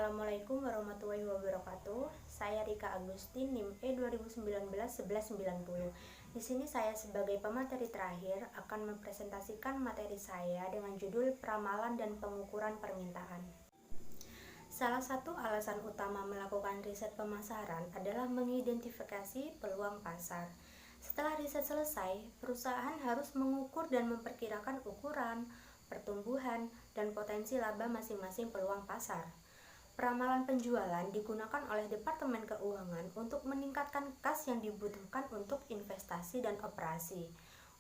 Assalamualaikum warahmatullahi wabarakatuh. Saya Rika Agustin, NIM E2019-1190. Di sini saya sebagai pemateri terakhir akan mempresentasikan materi saya dengan judul Peramalan dan Pengukuran Permintaan. Salah satu alasan utama melakukan riset pemasaran adalah mengidentifikasi peluang pasar. Setelah riset selesai, perusahaan harus mengukur dan memperkirakan ukuran, pertumbuhan, dan potensi laba masing-masing peluang pasar. Peramalan penjualan digunakan oleh Departemen Keuangan untuk meningkatkan kas yang dibutuhkan untuk investasi dan operasi,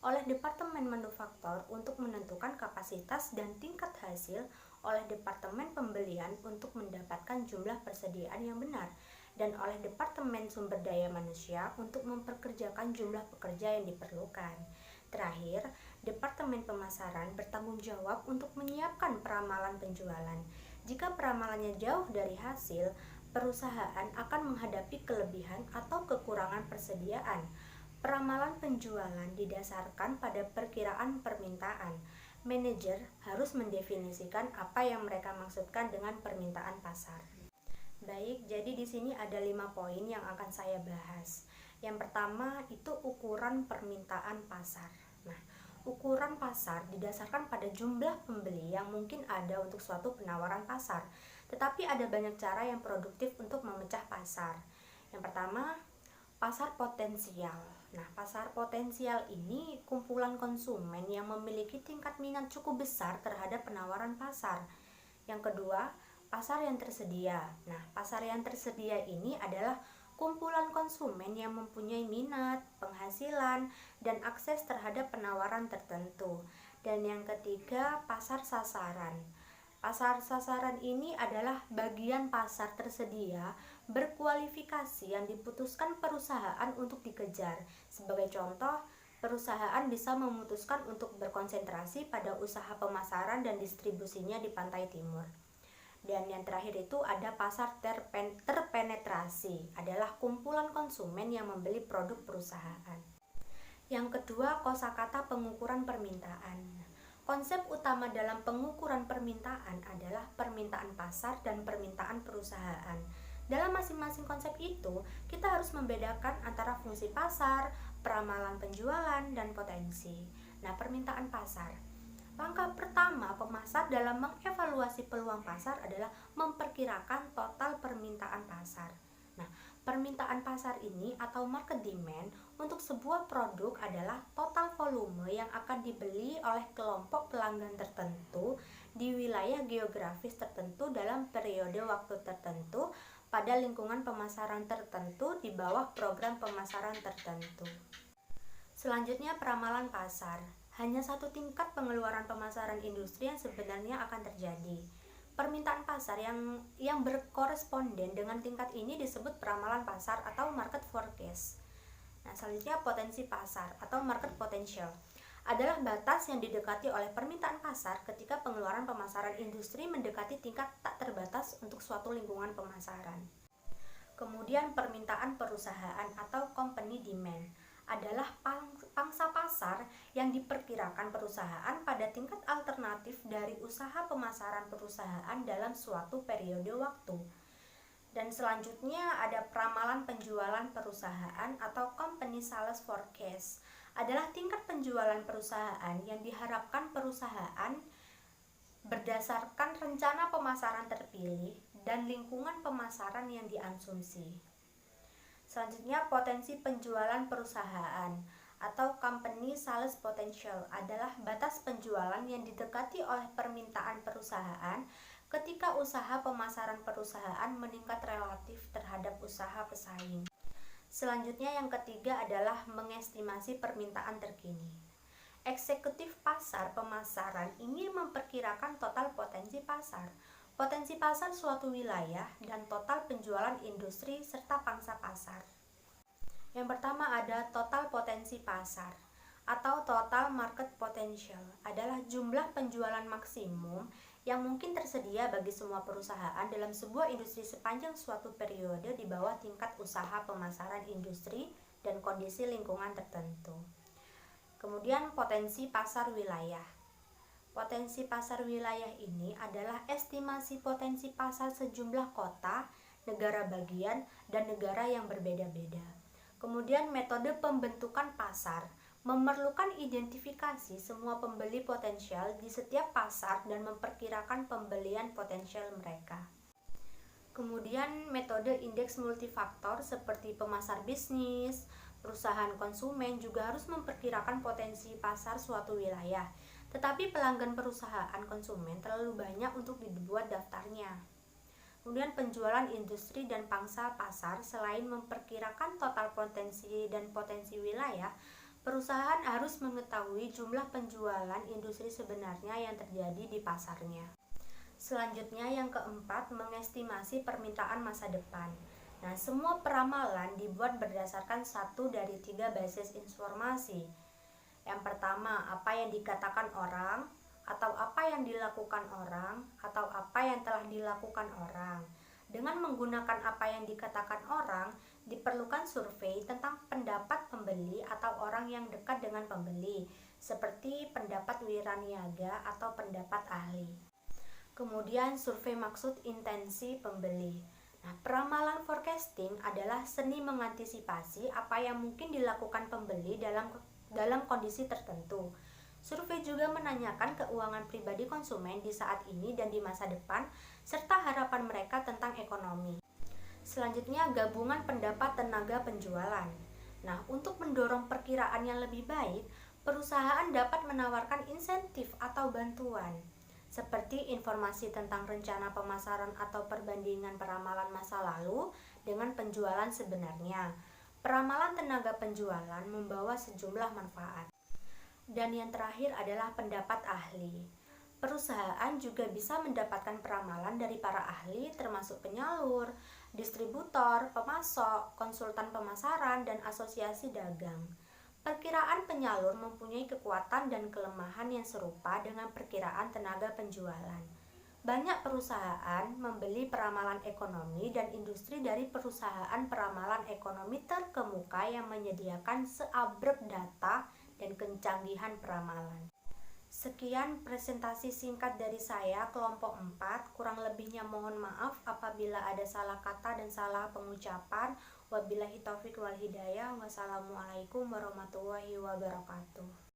oleh Departemen Manufaktur untuk menentukan kapasitas dan tingkat hasil, oleh Departemen Pembelian untuk mendapatkan jumlah persediaan yang benar, dan oleh Departemen Sumber Daya Manusia untuk memperkerjakan jumlah pekerja yang diperlukan. Terakhir, Departemen Pemasaran bertanggung jawab untuk menyiapkan peramalan penjualan. Jika peramalannya jauh dari hasil, perusahaan akan menghadapi kelebihan atau kekurangan persediaan. Peramalan penjualan didasarkan pada perkiraan permintaan. Manajer harus mendefinisikan apa yang mereka maksudkan dengan permintaan pasar. Baik, jadi di sini ada 5 poin yang akan saya bahas. Yang pertama itu ukuran permintaan pasar. Nah, ukuran pasar didasarkan pada jumlah pembeli yang mungkin ada untuk suatu penawaran pasar. Tetapi ada banyak cara yang produktif untuk memecah pasar. Yang pertama, pasar potensial. Nah, pasar potensial ini kumpulan konsumen yang memiliki tingkat minat cukup besar terhadap penawaran pasar. Yang kedua, pasar yang tersedia. Nah, pasar yang tersedia ini adalah kumpulan konsumen yang mempunyai minat, penghasilan, dan akses terhadap penawaran tertentu. Dan yang ketiga, pasar sasaran. Pasar sasaran ini adalah bagian pasar tersedia berkualifikasi yang diputuskan perusahaan untuk dikejar. Sebagai contoh, perusahaan bisa memutuskan untuk berkonsentrasi pada usaha pemasaran dan distribusinya di pantai timur. Dan yang terakhir itu ada pasar terpenetrasi, adalah kumpulan konsumen yang membeli produk perusahaan. Yang kedua, kosakata pengukuran permintaan. Konsep utama dalam pengukuran permintaan adalah permintaan pasar dan permintaan perusahaan. Dalam masing-masing konsep itu, kita harus membedakan antara fungsi pasar, peramalan penjualan, dan potensi. Nah, permintaan pasar. Langkah pertama pemasar dalam mengevaluasi peluang pasar adalah memperkirakan total permintaan pasar. Nah, permintaan pasar ini atau market demand untuk sebuah produk adalah total volume yang akan dibeli oleh kelompok pelanggan tertentu di wilayah geografis tertentu dalam periode waktu tertentu pada lingkungan pemasaran tertentu di bawah program pemasaran tertentu. Selanjutnya, peramalan pasar. Hanya satu tingkat pengeluaran pemasaran industri yang sebenarnya akan terjadi. Permintaan pasar yang berkoresponden dengan tingkat ini disebut peramalan pasar atau market forecast. Nah, selanjutnya potensi pasar atau market potential adalah batas yang didekati oleh permintaan pasar ketika pengeluaran pemasaran industri mendekati tingkat tak terbatas untuk suatu lingkungan pemasaran. Kemudian permintaan perusahaan atau company demand adalah pangsa pasar yang diperkirakan perusahaan pada tingkat alternatif dari usaha pemasaran perusahaan dalam suatu periode waktu. Dan selanjutnya ada peramalan penjualan perusahaan atau company sales forecast, adalah tingkat penjualan perusahaan yang diharapkan perusahaan berdasarkan rencana pemasaran terpilih dan lingkungan pemasaran yang diasumsi. Selanjutnya, potensi penjualan perusahaan atau company sales potential adalah batas penjualan yang didekati oleh permintaan perusahaan ketika usaha pemasaran perusahaan meningkat relatif terhadap usaha pesaing. Selanjutnya, yang ketiga adalah mengestimasi permintaan terkini. Eksekutif pasar pemasaran ingin memperkirakan total potensi pasar, potensi pasar suatu wilayah, dan total penjualan industri serta pangsa pasar. Yang pertama ada total potensi pasar atau total market potential, adalah jumlah penjualan maksimum yang mungkin tersedia bagi semua perusahaan dalam sebuah industri sepanjang suatu periode di bawah tingkat usaha pemasaran industri dan kondisi lingkungan tertentu. Kemudian potensi pasar wilayah. Potensi pasar wilayah ini adalah estimasi potensi pasar sejumlah kota, negara bagian, dan negara yang berbeda-beda. Kemudian metode pembentukan pasar memerlukan identifikasi semua pembeli potensial di setiap pasar dan memperkirakan pembelian potensial mereka. Kemudian metode indeks multifaktor seperti pemasar bisnis, perusahaan konsumen juga harus memperkirakan potensi pasar suatu wilayah. Tetapi pelanggan perusahaan konsumen terlalu banyak untuk dibuat daftarnya. Kemudian penjualan industri dan pangsa pasar selain memperkirakan total potensi dan potensi wilayah, perusahaan harus mengetahui jumlah penjualan industri sebenarnya yang terjadi di pasarnya. Selanjutnya yang keempat, mengestimasi permintaan masa depan. Nah, semua peramalan dibuat berdasarkan satu dari tiga basis informasi. Yang pertama, apa yang dikatakan orang, atau apa yang dilakukan orang, atau apa yang telah dilakukan orang. Dengan menggunakan apa yang dikatakan orang, diperlukan survei tentang pendapat pembeli atau orang yang dekat dengan pembeli, seperti pendapat wiraniaga atau pendapat ahli. Kemudian survei maksud intensi pembeli. Nah, peramalan forecasting adalah seni mengantisipasi apa yang mungkin dilakukan pembeli dalam kondisi tertentu. Survei juga menanyakan keuangan pribadi konsumen di saat ini dan di masa depan, serta harapan mereka tentang ekonomi. Selanjutnya, gabungan pendapat tenaga penjualan. Nah, untuk mendorong perkiraan yang lebih baik, perusahaan dapat menawarkan insentif atau bantuan, seperti informasi tentang rencana pemasaran atau perbandingan peramalan masa lalu dengan penjualan sebenarnya. Peramalan tenaga penjualan membawa sejumlah manfaat. Dan yang terakhir adalah pendapat ahli. Perusahaan juga bisa mendapatkan peramalan dari para ahli termasuk penyalur, distributor, pemasok, konsultan pemasaran, dan asosiasi dagang. Perkiraan penyalur mempunyai kekuatan dan kelemahan yang serupa dengan perkiraan tenaga penjualan. Banyak perusahaan membeli peramalan ekonomi dan industri dari perusahaan peramalan ekonomi terkemuka yang menyediakan seabrek data dan kecanggihan peramalan. Sekian presentasi singkat dari saya, kelompok 4. Kurang lebihnya mohon maaf apabila ada salah kata dan salah pengucapan. Wabillahi taufik wal hidayah. Wassalamualaikum warahmatullahi wabarakatuh.